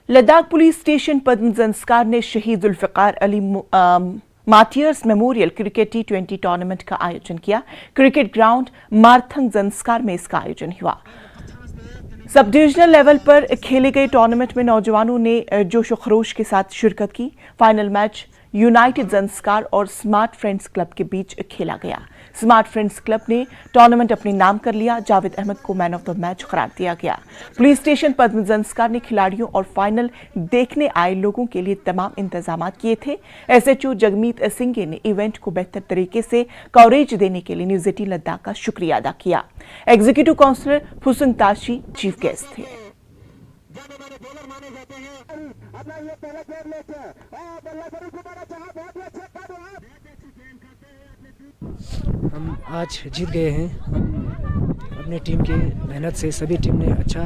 Ladakh police station पद्म संस्कार ने शहीद Zulfikar Ali martyrs memorial cricket T20 tournament का आयोजन किया। क्रिकेट ग्राउंड मारथंग संस्कार में इसका आयोजन हुआ। सब डिविजनल लेवल पर खेले गए टूर्नामेंट में नौजवानों ने जोश और खरोश के साथ शिरकत की। फाइनल मैच यूनाइटेड संस्कार और स्मार्ट फ्रेंड्स क्लब के बीच खेला गया। स्मार्ट फ्रेंड्स क्लब ने टूर्नामेंट अपने नाम कर लिया। जावेद अहमद को मैन ऑफ द मैच करार दिया गया। पुलिस स्टेशन पद्म संस्कार ने खिलाड़ियों और फाइनल देखने आए लोगों के लिए तमाम इंतजाम किए थे। SHO जगमीत सिंह ने इवेंट को बेहतर तरीके से कवरेज देने के लिए न्यूज 18 लद्दाख का शुक्रिया अदा किया। एग्जीक्यूटिव काउंसलर हुसन ताशी चीफ गेस्ट थे। हम आज जीत गए हैं। हम अपने टीम की मेहनत से सभी टीम ने अच्छा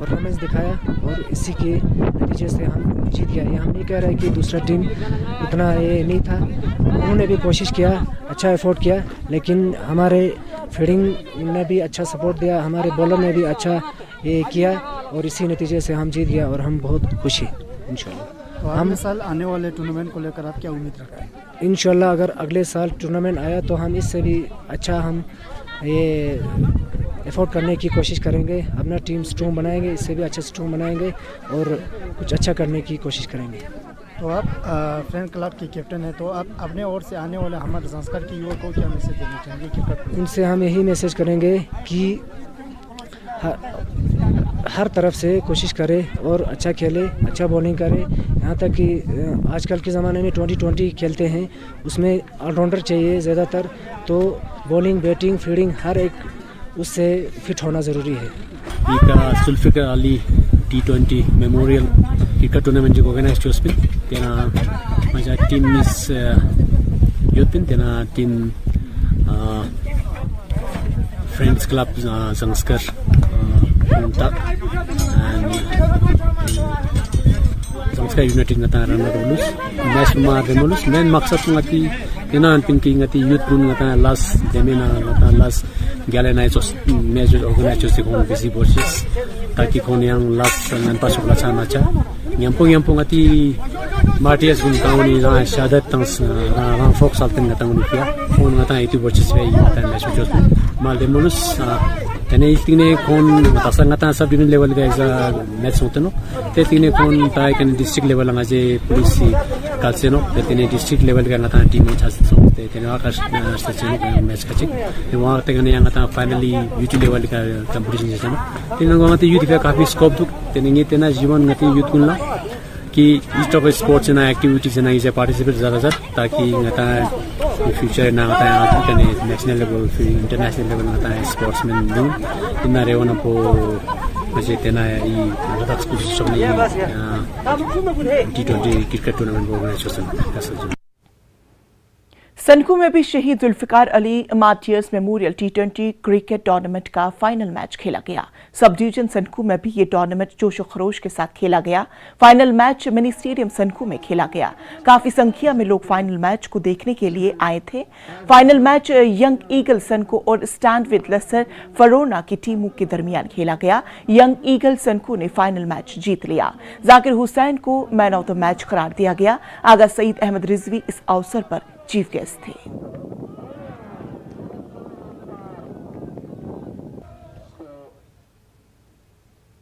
परफॉर्मेंस दिखाया और इसी के नतीजे से हम जीत गए। ये हम नहीं कह रहे कि दूसरा टीम उतना ये नहीं था, उन्होंने भी कोशिश किया, अच्छा एफर्ट किया, लेकिन हमारे फील्डिंग ने भी अच्छा सपोर्ट दिया, हमारे बॉलर ने भी अच्छा ये किया और इसी नतीजे से हम जीत गया और हम बहुत खुश हैं। इंशाल्लाह हम साल आने वाले टूर्नामेंट को लेकर आप क्या उम्मीद रखते हैं? इंशाल्लाह अगर अगले साल टूर्नामेंट आया तो हम इससे भी अच्छा हम ये एफोर्ड करने की कोशिश करेंगे, अपना टीम स्ट्रॉन्ग बनाएंगे, इससे भी अच्छा स्ट्रॉन्ग बनाएंगे और कुछ अच्छा करने की कोशिश करेंगे। तो आप फ्रेंड क्लब के कैप्टन हैं, तो आप अपने ओर से आने वाले हमारे संस्कार के युवा को क्या मैसेज देना चाहेंगे क्रिकेट? उनसे हम यही मैसेज करेंगे कि हर तरफ से कोशिश करे और अच्छा खेले, अच्छा बॉलिंग करे। यहाँ तक कि आजकल के ज़माने में 2020 खेलते हैं, उसमें ऑलराउंडर चाहिए ज़्यादातर, तो बॉलिंग, बैटिंग, फील्डिंग हर एक उससे फिट होना ज़रूरी है। Zulfikar Ali T20 memorial cricket tournament जो ऑर्गेनाइज चोस्पिन तेना माझ्या टीम मिस योतपिन तेना टीम फ्रेंड्स क्लब संस्कार संस्कार United ngata rana rolus match ma remolus main maksud ngati kenan pinki ngati youth pun ngata last demena ngata last galena chos match organize chos kon busy watches taki kon yang last nan pasukla chana cha nyampong ngati martias gun kauni ra shadat tang ra fox alten ngata nguni pia kon ngata itu watches ve ngata match chos mal demolus tene istine kon ngata sub division level ga exa match hoteno te tine kon tai kan district level nga je police kalseno te tine district level ga ngata team chas so te tene akash station match kachi te wa te ngane ngata finally youth level ka competition jesano tine ngati youth ka kafi scope duk tene nge tena जीवन ngati youth kunla कि इस्ट of sports ना activities ना इसे participate ज़्यादा ताकि ngata future ना ngata आते नेशनल लेवल फिर इंटरनेशनल लेवल ngata स्पोर्ट्समैन दू इतना रेवन पो मजे तेना ई लद्दाख स्पोर्ट्स शोने T20 क्रिकेट टूर्नामेंट ऑर्गेनाइज सनकू में भी शहीद Zulfikar Ali martyrs memorial T20 cricket tournament का फाइनल मैच खेला गया। सब डिवीजन सनकू में भी ये टूर्नामेंट जोश और खरोश के साथ खेला गया। Final match mini stadium Sanku में खेला गया। काफी संख्या में लोग फाइनल मैच को देखने के लिए आए थे। Final match young eagle Sanku और स्टैंड विद लेसर फरोना की टीमों के दरमियान खेला गया। यंग ईगल सनकू ने फाइनल मैच जीत लिया। जाकिर हुसैन को मैन ऑफ द मैच करार दिया गया। आगा सईद अहमद रिजवी इस अवसर पर चीफ गेस्ट थे।